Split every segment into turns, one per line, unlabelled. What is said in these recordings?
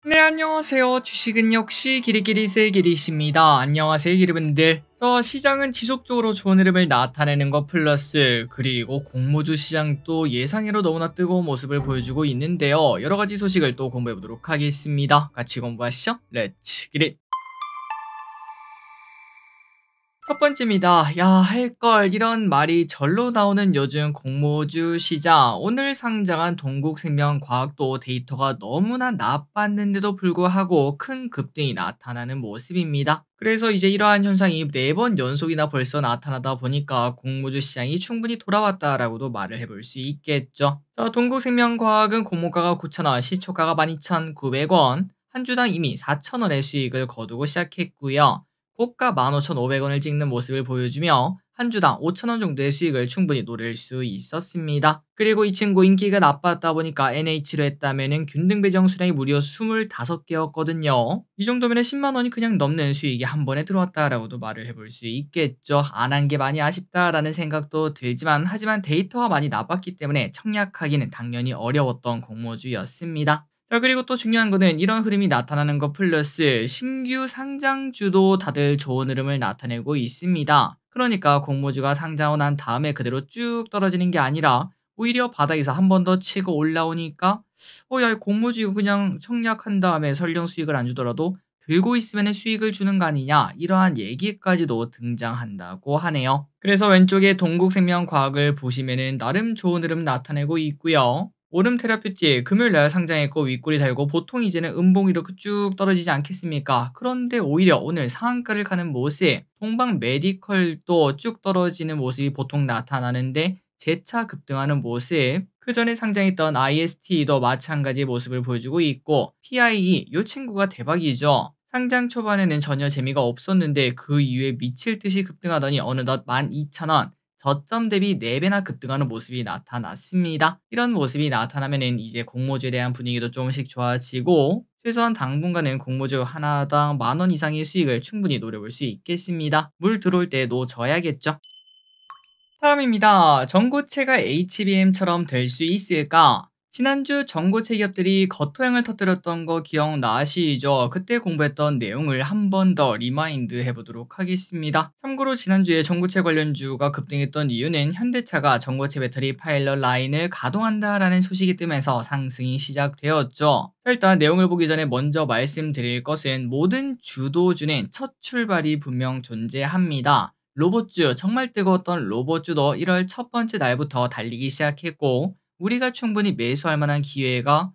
네, 안녕하세요. 주식은 역시 기리기리세 기리십니다. 안녕하세요, 기리분들. 시장은 지속적으로 좋은 흐름을 나타내는 것 플러스 그리고 공모주 시장도 예상외로 너무나 뜨거운 모습을 보여주고 있는데요. 여러 가지 소식을 또 공부해 보도록 하겠습니다. 같이 공부하시죠. 렛츠 기릿. 첫 번째입니다. 야, 할걸. 이런 말이 절로 나오는 요즘 공모주 시장. 오늘 상장한 동국생명과학도 데이터가 너무나 나빴는데도 불구하고 큰 급등이 나타나는 모습입니다. 그래서 이제 이러한 현상이 4번 연속이나 벌써 나타나다 보니까 공모주 시장이 충분히 돌아왔다라고도 말을 해볼 수 있겠죠. 동국생명과학은 공모가가 9,000원, 시초가가 12,900원, 한 주당 이미 4,000원의 수익을 거두고 시작했고요. 고가 15,500원을 찍는 모습을 보여주며 한 주당 5,000원 정도의 수익을 충분히 노릴 수 있었습니다. 그리고 이 친구 인기가 나빴다 보니까 NH로 했다면 균등 배정 수량이 무려 25개였거든요. 이 정도면 10만원이 그냥 넘는 수익이 한 번에 들어왔다라고도 말을 해볼 수 있겠죠. 안 한 게 많이 아쉽다라는 생각도 들지만 하지만 데이터가 많이 나빴기 때문에 청약하기는 당연히 어려웠던 공모주였습니다. 자, 그리고 또 중요한 거는 이런 흐름이 나타나는 것 플러스 신규 상장주도 다들 좋은 흐름을 나타내고 있습니다. 그러니까 공모주가 상장하고 난 다음에 그대로 쭉 떨어지는 게 아니라 오히려 바닥에서 한 번 더 치고 올라오니까 야, 공모주 이거 그냥 청약한 다음에 설령 수익을 안 주더라도 들고 있으면 수익을 주는 거 아니냐, 이러한 얘기까지도 등장한다고 하네요. 그래서 왼쪽에 동국생명과학을 보시면은 나름 좋은 흐름 나타내고 있고요. 오름 테라퓨틱 금요일날 상장했고 윗골이 달고 보통 이제는 음봉 이렇게 쭉 떨어지지 않겠습니까? 그런데 오히려 오늘 상한가를 가는 모습, 동방 메디컬도 쭉 떨어지는 모습이 보통 나타나는데 재차 급등하는 모습, 그 전에 상장했던 IST도 마찬가지의 모습을 보여주고 있고, PIE 이 친구가 대박이죠. 상장 초반에는 전혀 재미가 없었는데 그 이후에 미칠 듯이 급등하더니 어느덧 12,000원, 저점 대비 4배나 급등하는 모습이 나타났습니다. 이런 모습이 나타나면은 이제 공모주에 대한 분위기도 조금씩 좋아지고 최소한 당분간은 공모주 하나당 10,000원 이상의 수익을 충분히 노려볼 수 있겠습니다. 물 들어올 때 놓쳐야겠죠. 다음입니다. 전고체가 HBM처럼 될 수 있을까? 지난주 전고체 기업들이 겉토양을 터뜨렸던 거 기억나시죠? 그때 공부했던 내용을 한 번 더 리마인드 해보도록 하겠습니다. 참고로 지난주에 전고체 관련주가 급등했던 이유는 현대차가 전고체 배터리 파일럿 라인을 가동한다라는 소식이 뜨면서 상승이 시작되었죠. 일단 내용을 보기 전에 먼저 말씀드릴 것은 모든 주도주는 첫 출발이 분명 존재합니다. 로봇주, 정말 뜨거웠던 로봇주도 1월 첫 번째 날부터 달리기 시작했고 우리가 충분히 매수할 만한 기회가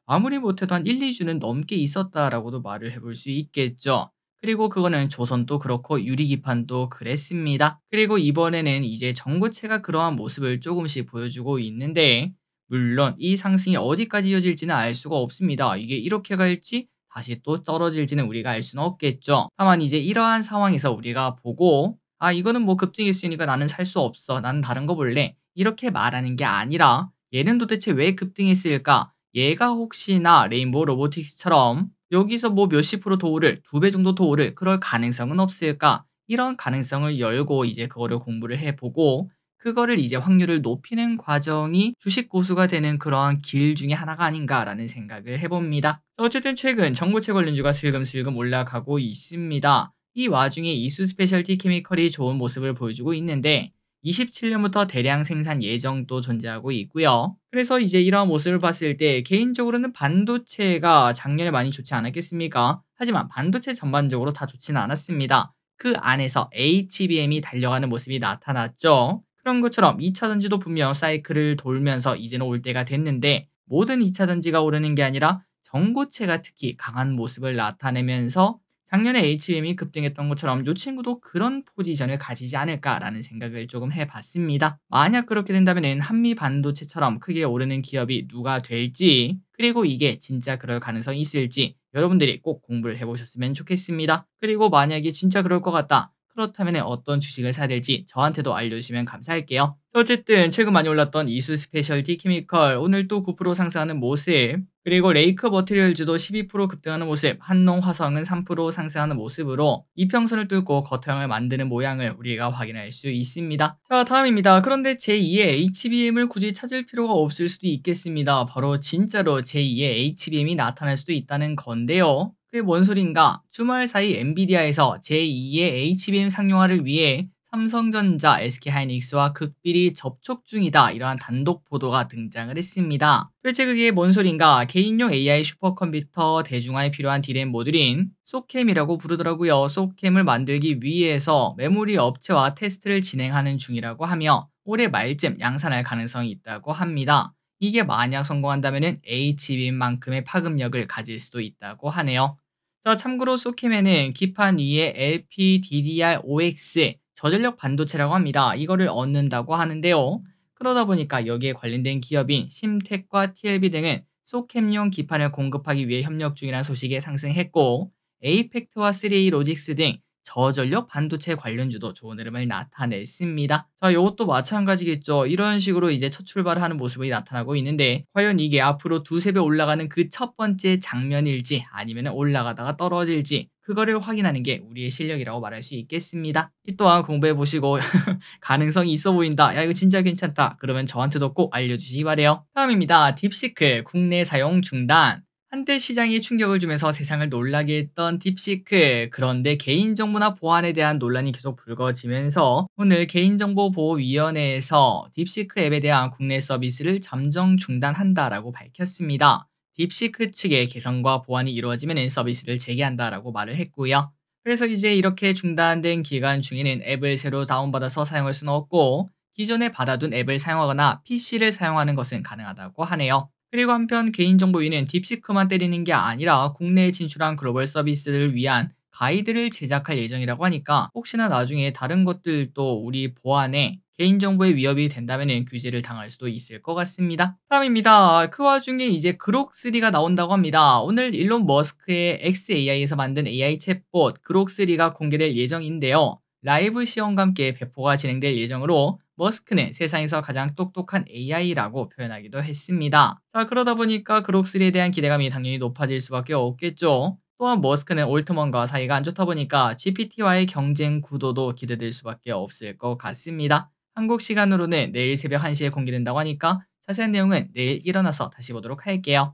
아무리 못해도 한 1-2주는 넘게 있었다라고도 말을 해볼 수 있겠죠. 그리고 그거는 조선도 그렇고 유리기판도 그랬습니다. 그리고 이번에는 이제 전고체가 그러한 모습을 조금씩 보여주고 있는데 물론 이 상승이 어디까지 이어질지는 알 수가 없습니다. 이게 이렇게 갈지 다시 또 떨어질지는 우리가 알 수는 없겠죠. 다만 이제 이러한 상황에서 우리가 보고 이거는 뭐 급등했으니까 나는 살 수 없어. 나는 다른 거 볼래. 이렇게 말하는 게 아니라 얘는 도대체 왜 급등했을까? 얘가 혹시나 레인보우 로보틱스처럼 여기서 뭐 몇십 프로 더 오를, 2배 정도 더 오를 그럴 가능성은 없을까? 이런 가능성을 열고 이제 그거를 공부를 해보고 그거를 이제 확률을 높이는 과정이 주식 고수가 되는 그러한 길 중에 하나가 아닌가라는 생각을 해봅니다. 어쨌든 최근 전고체 관련주가 슬금슬금 올라가고 있습니다. 이 와중에 이수 스페셜티 케미컬이 좋은 모습을 보여주고 있는데 27년부터 대량 생산 예정도 존재하고 있고요. 그래서 이제 이러한 모습을 봤을 때 개인적으로는 반도체가 작년에 많이 좋지 않았겠습니까? 하지만 반도체 전반적으로 다 좋지는 않았습니다. 그 안에서 HBM이 달려가는 모습이 나타났죠. 그런 것처럼 2차 전지도 분명 사이클을 돌면서 이제는 올 때가 됐는데 모든 2차 전지가 오르는 게 아니라 전고체가 특히 강한 모습을 나타내면서 작년에 HBM이 급등했던 것처럼 이 친구도 그런 포지션을 가지지 않을까라는 생각을 조금 해봤습니다. 만약 그렇게 된다면 한미 반도체처럼 크게 오르는 기업이 누가 될지 그리고 이게 진짜 그럴 가능성이 있을지 여러분들이 꼭 공부를 해보셨으면 좋겠습니다. 그리고 만약에 진짜 그럴 것 같다. 그렇다면 어떤 주식을 사야 될지 저한테도 알려주시면 감사할게요. 어쨌든 최근 많이 올랐던 이수 스페셜티 케미컬 오늘 또 9% 상승하는 모습, 그리고 레이크 머티리얼즈도 12% 급등하는 모습, 한농 화성은 3% 상승하는 모습으로 이평선을 뚫고 겉형을 만드는 모양을 우리가 확인할 수 있습니다. 자, 다음입니다. 그런데 제2의 HBM을 굳이 찾을 필요가 없을 수도 있겠습니다. 바로 진짜로 제2의 HBM이 나타날 수도 있다는 건데요. 그게 뭔 소린가? 주말 사이 엔비디아에서 제2의 HBM 상용화를 위해 삼성전자, SK하이닉스와 극비리 접촉 중이다. 이러한 단독 보도가 등장을 했습니다. 도대체 그게 뭔 소린가? 개인용 AI 슈퍼컴퓨터 대중화에 필요한 D램 모듈인 소캠이라고 부르더라고요. 소캠을 만들기 위해서 메모리 업체와 테스트를 진행하는 중이라고 하며 올해 말쯤 양산할 가능성이 있다고 합니다. 이게 만약 성공한다면 HBM만큼의 파급력을 가질 수도 있다고 하네요. 자, 참고로 소캠에는 기판 위에 LPDDR5X 저전력 반도체라고 합니다. 이거를 얻는다고 하는데요. 그러다 보니까 여기에 관련된 기업인 심텍과 TLB 등은 소캠용 기판을 공급하기 위해 협력 중이라는 소식에 상승했고, 에이펙트와 3A 로직스 등 저전력 반도체 관련주도 좋은 흐름을 나타냈습니다. 자, 이것도 마찬가지겠죠. 이런 식으로 이제 첫 출발을 하는 모습이 나타나고 있는데, 과연 이게 앞으로 두세 배 올라가는 그 첫 번째 장면일지 아니면 올라가다가 떨어질지 그거를 확인하는 게 우리의 실력이라고 말할 수 있겠습니다. 이 또한 공부해보시고 가능성이 있어 보인다, 야 이거 진짜 괜찮다, 그러면 저한테도 꼭 알려주시기 바래요. 다음입니다. 딥시크 국내 사용 중단. 한때 시장에 충격을 주면서 세상을 놀라게 했던 딥시크. 그런데 개인정보나 보안에 대한 논란이 계속 불거지면서 오늘 개인정보보호위원회에서 딥시크 앱에 대한 국내 서비스를 잠정 중단한다라고 밝혔습니다. 딥시크 측의 개선과 보완이 이루어지면 서비스를 재개한다라고 말을 했고요. 그래서 이제 이렇게 중단된 기간 중에는 앱을 새로 다운받아서 사용할 수는 없고, 기존에 받아둔 앱을 사용하거나 PC를 사용하는 것은 가능하다고 하네요. 그리고 한편 개인정보위는 딥시크만 때리는 게 아니라 국내에 진출한 글로벌 서비스를 위한 가이드를 제작할 예정이라고 하니까 혹시나 나중에 다른 것들도 우리 보안에 개인정보에 위협이 된다면 규제를 당할 수도 있을 것 같습니다. 다음입니다. 그 와중에 이제 그록3가 나온다고 합니다. 오늘 일론 머스크의 XAI에서 만든 AI 챗봇 그록3가 공개될 예정인데요. 라이브 시험과 함께 배포가 진행될 예정으로 머스크는 세상에서 가장 똑똑한 AI라고 표현하기도 했습니다. 자, 그러다 보니까 그록3에 대한 기대감이 당연히 높아질 수밖에 없겠죠. 또한 머스크는 올트먼과 사이가 안 좋다 보니까 GPT와의 경쟁 구도도 기대될 수밖에 없을 것 같습니다. 한국 시간으로는 내일 새벽 1시에 공개된다고 하니까 자세한 내용은 내일 일어나서 다시 보도록 할게요.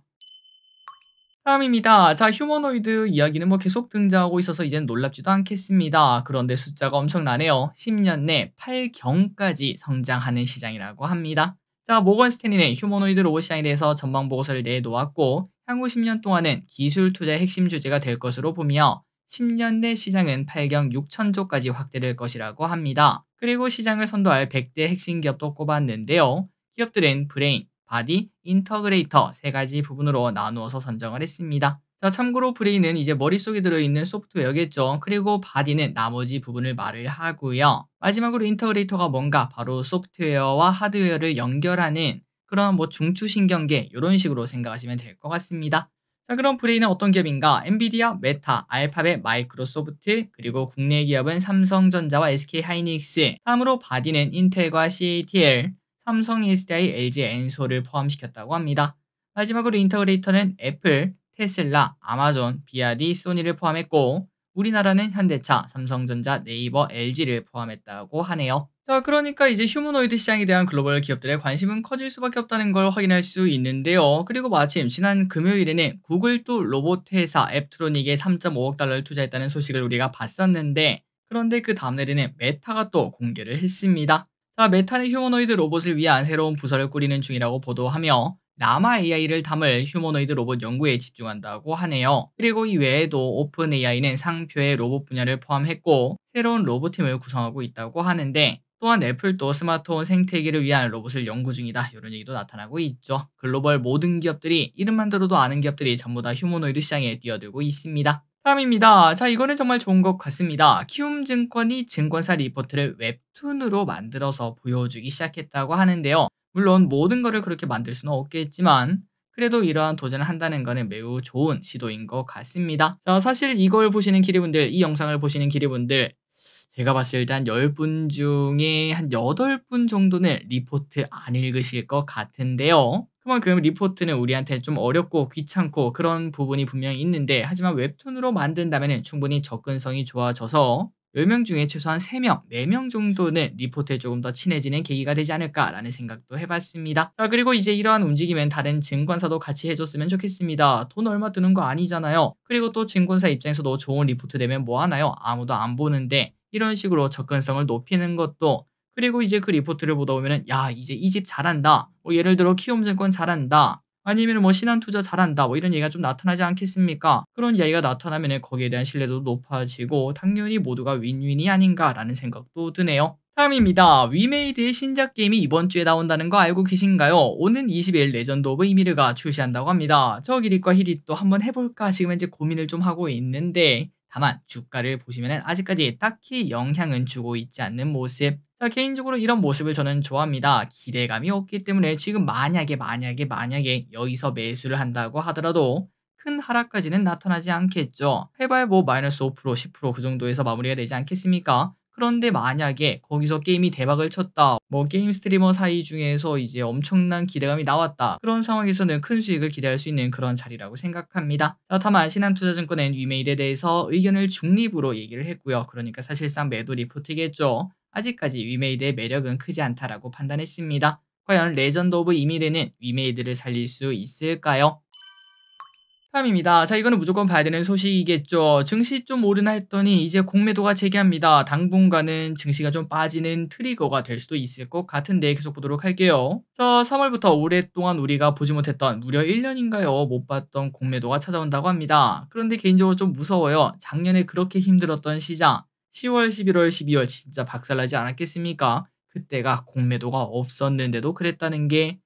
다음입니다. 자, 휴머노이드 이야기는 계속 등장하고 있어서 이제는 놀랍지도 않겠습니다. 그런데 숫자가 엄청나네요. 10년 내 8경까지 성장하는 시장이라고 합니다. 자, 모건 스탠리는 휴머노이드 로봇 시장에 대해서 전망 보고서를 내놓았고, 향후 10년 동안은 기술 투자의 핵심 주제가 될 것으로 보며 10년 내 시장은 8경 6천조까지 확대될 것이라고 합니다. 그리고 시장을 선도할 100대 핵심 기업도 꼽았는데요. 기업들은 브레인, 바디, 인터그레이터 세 가지 부분으로 나누어서 선정을 했습니다. 자, 참고로 브레인은 이제 머릿속에 들어있는 소프트웨어겠죠. 그리고 바디는 나머지 부분을 말을 하고요. 마지막으로 인터그레이터가 뭔가 바로 소프트웨어와 하드웨어를 연결하는 그런 중추신경계, 이런 식으로 생각하시면 될 것 같습니다. 자, 그럼 브레인은 어떤 기업인가? 엔비디아, 메타, 알파벳, 마이크로소프트, 그리고 국내 기업은 삼성전자와 SK하이닉스, 다음으로 바디는 인텔과 CATL, 삼성, SDI, LG, 엔솔을 포함시켰다고 합니다. 마지막으로 인터그레이터는 애플, 테슬라, 아마존, 비아디, 소니를 포함했고, 우리나라는 현대차, 삼성전자, 네이버, LG를 포함했다고 하네요. 자, 그러니까 이제 휴머노이드 시장에 대한 글로벌 기업들의 관심은 커질 수밖에 없다는 걸 확인할 수 있는데요. 그리고 마침 지난 금요일에는 구글도 로봇 회사 앱트로닉에 3.5억 달러를 투자했다는 소식을 우리가 봤었는데, 그런데 그 다음날에는 메타가 또 공개를 했습니다. 자, 메타는 휴머노이드 로봇을 위한 새로운 부서를 꾸리는 중이라고 보도하며 라마 AI를 담을 휴머노이드 로봇 연구에 집중한다고 하네요. 그리고 이 외에도 오픈 AI는 상표의 로봇 분야를 포함했고 새로운 로봇팀을 구성하고 있다고 하는데, 또한 애플도 스마트폰 생태계를 위한 로봇을 연구 중이다, 이런 얘기도 나타나고 있죠. 글로벌 모든 기업들이, 이름만 들어도 아는 기업들이 전부 다 휴머노이드 시장에 뛰어들고 있습니다. 다음입니다. 자, 이거는 정말 좋은 것 같습니다. 키움증권이 증권사 리포트를 웹툰으로 만들어서 보여주기 시작했다고 하는데요. 물론 모든 거를 그렇게 만들 수는 없겠지만 그래도 이러한 도전을 한다는 거는 매우 좋은 시도인 것 같습니다. 자, 사실 이걸 보시는 기리분들, 이 영상을 보시는 기리분들, 제가 봤을 때 한 10분 중에 한 8분 정도는 리포트 안 읽으실 것 같은데요. 그만큼 리포트는 우리한테 좀 어렵고 귀찮고 그런 부분이 분명히 있는데, 하지만 웹툰으로 만든다면 충분히 접근성이 좋아져서 10명 중에 최소한 3명, 4명 정도는 리포트에 조금 더 친해지는 계기가 되지 않을까라는 생각도 해봤습니다. 자, 그리고 이제 이러한 움직임은 다른 증권사도 같이 해줬으면 좋겠습니다. 돈 얼마 드는 거 아니잖아요. 그리고 또 증권사 입장에서도 좋은 리포트 되면 뭐 하나요? 아무도 안 보는데, 이런 식으로 접근성을 높이는 것도, 그리고 이제 그 리포트를 보다 보면은 야, 이제 이 집 잘한다. 뭐 예를 들어 키움증권 잘한다. 아니면 뭐 신한투자 잘한다. 뭐 이런 얘기가 좀 나타나지 않겠습니까? 그런 이야기가 나타나면은 거기에 대한 신뢰도도 높아지고 당연히 모두가 윈윈이 아닌가라는 생각도 드네요. 다음입니다. 위메이드의 신작 게임이 이번 주에 나온다는 거 알고 계신가요? 오는 20일 레전드 오브 이미르가 출시한다고 합니다. 저 기릿과 히릿도 한번 해볼까 지금 현재 고민을 좀 하고 있는데, 다만 주가를 보시면 아직까지 딱히 영향은 주고 있지 않는 모습. 자, 개인적으로 이런 모습을 저는 좋아합니다. 기대감이 없기 때문에 지금 만약에 여기서 매수를 한다고 하더라도 큰 하락까지는 나타나지 않겠죠. 해봐야 뭐 마이너스 5%, 10%그 정도에서 마무리가 되지 않겠습니까? 그런데 만약에 거기서 게임이 대박을 쳤다, 뭐 게임 스트리머 사이 중에서 이제 엄청난 기대감이 나왔다, 그런 상황에서는 큰 수익을 기대할 수 있는 그런 자리라고 생각합니다. 자, 다만 신한투자증권은 위메이드에 대해서 의견을 중립으로 얘기를 했고요. 그러니까 사실상 매도 리포트겠죠. 아직까지 위메이드의 매력은 크지 않다라고 판단했습니다. 과연 레전드 오브 이미르는 위메이드를 살릴 수 있을까요? 다음입니다. 자, 이거는 무조건 봐야 되는 소식이겠죠. 증시 좀 오르나 했더니 이제 공매도가 재개합니다. 당분간은 증시가 좀 빠지는 트리거가 될 수도 있을 것 같은데 계속 보도록 할게요. 자, 3월부터 오랫동안 우리가 보지 못했던, 무려 1년인가요? 못 봤던 공매도가 찾아온다고 합니다. 그런데 개인적으로 좀 무서워요. 작년에 그렇게 힘들었던 시장, 10월, 11월, 12월 진짜 박살나지 않았겠습니까? 그때가 공매도가 없었는데도 그랬다는 게,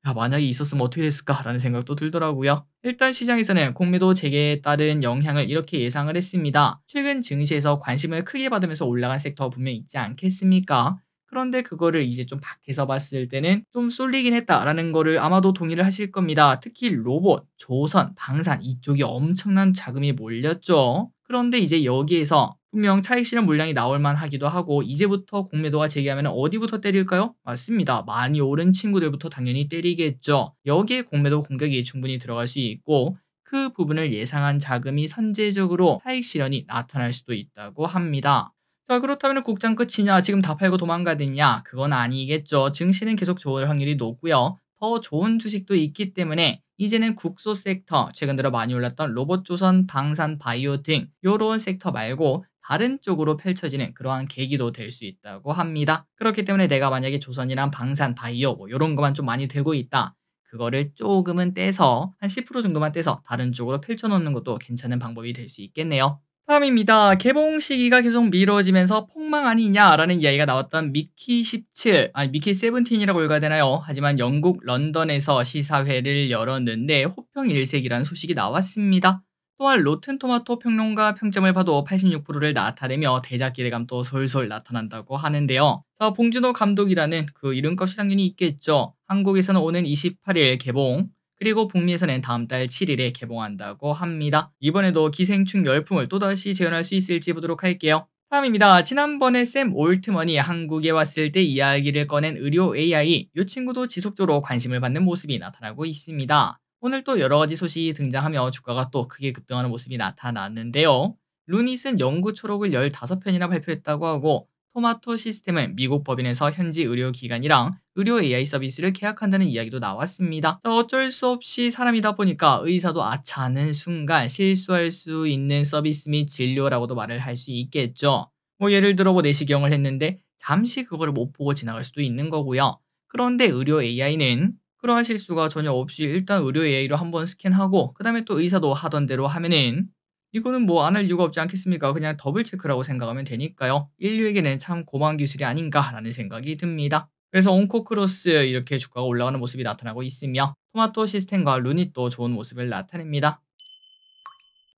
야, 만약에 있었으면 어떻게 됐을까라는 생각도 들더라고요. 일단 시장에서는 공매도 재개에 따른 영향을 이렇게 예상을 했습니다. 최근 증시에서 관심을 크게 받으면서 올라간 섹터 분명히 있지 않겠습니까? 그런데 그거를 이제 좀 밖에서 봤을 때는 좀 쏠리긴 했다라는 거를 아마도 동의를 하실 겁니다. 특히 로봇, 조선, 방산 이쪽이 엄청난 자금이 몰렸죠. 그런데 이제 여기에서 분명 차익 실현 물량이 나올 만하기도 하고, 이제부터 공매도가 재개하면 어디부터 때릴까요? 맞습니다. 많이 오른 친구들부터 당연히 때리겠죠. 여기에 공매도 공격이 충분히 들어갈 수 있고, 그 부분을 예상한 자금이 선제적으로 차익 실현이 나타날 수도 있다고 합니다. 자, 그렇다면 국장 끝이냐? 지금 다 팔고 도망가느냐? 그건 아니겠죠. 증시는 계속 좋을 확률이 높고요. 더 좋은 주식도 있기 때문에 이제는 국소 섹터, 최근 들어 많이 올랐던 로봇조선, 방산, 바이오 등 요런 섹터 말고 다른 쪽으로 펼쳐지는 그러한 계기도 될 수 있다고 합니다. 그렇기 때문에 내가 만약에 조선이랑 방산, 바이오 뭐 요런 것만 좀 많이 들고 있다, 그거를 조금은 떼서 한 10% 정도만 떼서 다른 쪽으로 펼쳐 놓는 것도 괜찮은 방법이 될 수 있겠네요. 다음입니다. 개봉 시기가 계속 미뤄지면서 폭망 아니냐라는 이야기가 나왔던 미키 17, 아니 미키 17이라고 읽어야 되나요? 하지만 영국 런던에서 시사회를 열었는데 호평 일색이라는 소식이 나왔습니다. 또한 로튼토마토 평론가 평점을 봐도 86%를 나타내며 대작 기대감도 솔솔 나타난다고 하는데요. 자, 봉준호 감독이라는 그 이름값이 당연히 있겠죠. 한국에서는 오는 28일 개봉, 그리고 북미에서는 다음 달 7일에 개봉한다고 합니다. 이번에도 기생충 열풍을 또다시 재현할 수 있을지 보도록 할게요. 다음입니다. 지난번에 샘 올트먼이 한국에 왔을 때 이야기를 꺼낸 의료 AI, 이 친구도 지속적으로 관심을 받는 모습이 나타나고 있습니다. 오늘 또 여러 가지 소식이 등장하며 주가가 또 크게 급등하는 모습이 나타났는데요. 루닛은 연구 초록을 15편이나 발표했다고 하고, 토마토 시스템은 미국 법인에서 현지 의료기관이랑 의료 AI 서비스를 계약한다는 이야기도 나왔습니다. 어쩔 수 없이 사람이다 보니까 의사도 아차하는 순간 실수할 수 있는 서비스 및 진료라고도 말을 할 수 있겠죠. 뭐 예를 들어 뭐 내시경을 했는데 잠시 그거를 못 보고 지나갈 수도 있는 거고요. 그런데 의료 AI는 그러한 실수가 전혀 없이 일단 의료 AI로 한번 스캔하고 그 다음에 또 의사도 하던 대로 하면은, 이거는 뭐 안 할 이유가 없지 않겠습니까? 그냥 더블 체크라고 생각하면 되니까요. 인류에게는 참 고마운 기술이 아닌가라는 생각이 듭니다. 그래서 온코크로스 이렇게 주가가 올라가는 모습이 나타나고 있으며, 토마토 시스템과 루닛도 좋은 모습을 나타냅니다.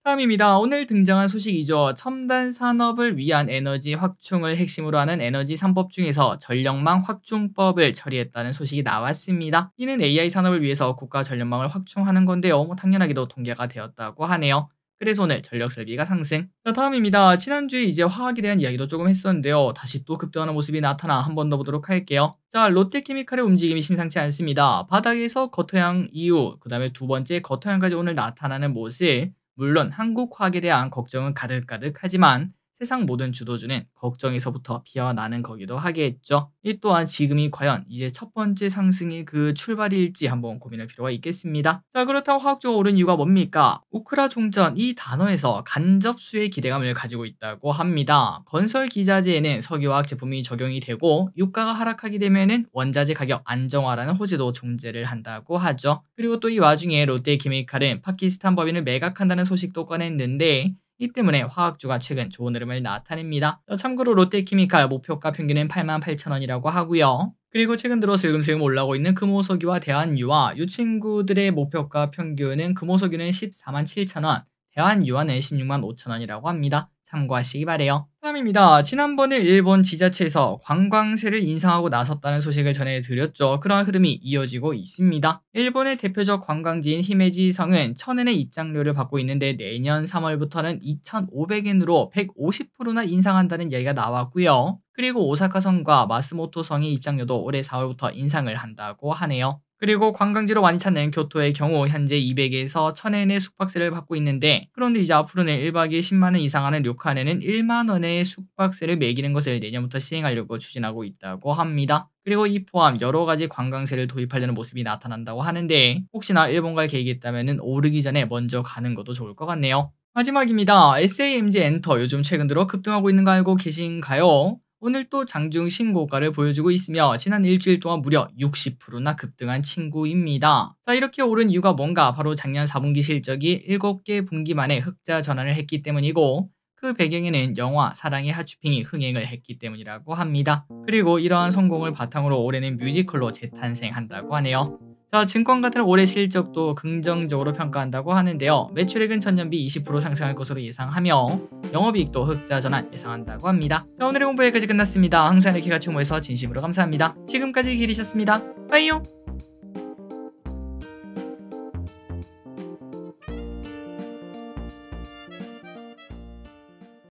다음입니다. 오늘 등장한 소식이죠. 첨단 산업을 위한 에너지 확충을 핵심으로 하는 에너지 3법 중에서 전력망 확충법을 처리했다는 소식이 나왔습니다. 이는 AI 산업을 위해서 국가 전력망을 확충하는 건데요. 뭐 당연하게도 통계가 되었다고 하네요. 그래서 오늘 전력 설비가 상승. 자, 다음입니다. 지난주에 이제 화학에 대한 이야기도 조금 했었는데요. 다시 또 급등하는 모습이 나타나 한 번 더 보도록 할게요. 자, 롯데케미칼의 움직임이 심상치 않습니다. 바닥에서 겉토양 이후, 그 다음에 두 번째 겉토양까지 오늘 나타나는 모습. 물론 한국 화학에 대한 걱정은 가득가득하지만 세상 모든 주도주는 걱정에서부터 피어나는 거기도 하겠죠. 이 또한 지금이 과연 이제 첫 번째 상승의 그 출발일지 한번 고민할 필요가 있겠습니다. 자, 그렇다고 화학주가 오른 이유가 뭡니까? 우크라 종전 이 단어에서 간접수의 기대감을 가지고 있다고 합니다. 건설 기자재에는 석유화학 제품이 적용이 되고 유가가 하락하게 되면은 원자재 가격 안정화라는 호재도 존재를 한다고 하죠. 그리고 또 이 와중에 롯데케미칼은 파키스탄 법인을 매각한다는 소식도 꺼냈는데 이 때문에 화학주가 최근 좋은 흐름을 나타냅니다. 참고로 롯데케미칼 목표가 평균은 88,000원이라고 하고요. 그리고 최근 들어 슬금슬금 올라오고 있는 금호석유와 대한유화 이 친구들의 목표가 평균은 금호석유는 147,000원, 대한유화는 165,000원이라고 합니다. 참고하시기 바래요. 다음입니다. 지난번에 일본 지자체에서 관광세를 인상하고 나섰다는 소식을 전해드렸죠. 그러한 흐름이 이어지고 있습니다. 일본의 대표적 관광지인 히메지성은 1,000엔의 입장료를 받고 있는데 내년 3월부터는 2,500엔으로 150%나 인상한다는 이야기가 나왔고요. 그리고 오사카성과 마스모토성의 입장료도 올해 4월부터 인상을 한다고 하네요. 그리고 관광지로 많이 찾는 교토의 경우 현재 200에서 1,000엔의 숙박세를 받고 있는데 그런데 이제 앞으로는 1박에 10만원 이상 하는 료칸에는 1만원의 숙박세를 매기는 것을 내년부터 시행하려고 추진하고 있다고 합니다. 그리고 이 포함 여러가지 관광세를 도입하려는 모습이 나타난다고 하는데 혹시나 일본 갈 계획이 있다면 오르기 전에 먼저 가는 것도 좋을 것 같네요. 마지막입니다. SAMG 엔터 요즘 최근 들어 급등하고 있는 거 알고 계신가요? 오늘 또 장중 신고가를 보여주고 있으며 지난 일주일 동안 무려 60%나 급등한 친구입니다. 자, 이렇게 오른 이유가 뭔가 바로 작년 4분기 실적이 7개 분기 만에 흑자 전환을 했기 때문이고 그 배경에는 영화 사랑의 핫쇼핑이 흥행을 했기 때문이라고 합니다. 그리고 이러한 성공을 바탕으로 올해는 뮤지컬로 재탄생한다고 하네요. 자, 증권가들은 올해 실적도 긍정적으로 평가한다고 하는데요. 매출액은 전년비 20% 상승할 것으로 예상하며 영업이익도 흑자 전환 예상한다고 합니다. 자, 오늘의 공부 여기까지 끝났습니다. 항상 이렇게 같이 공부해서 진심으로 감사합니다. 지금까지 길이셨습니다. 빠이요.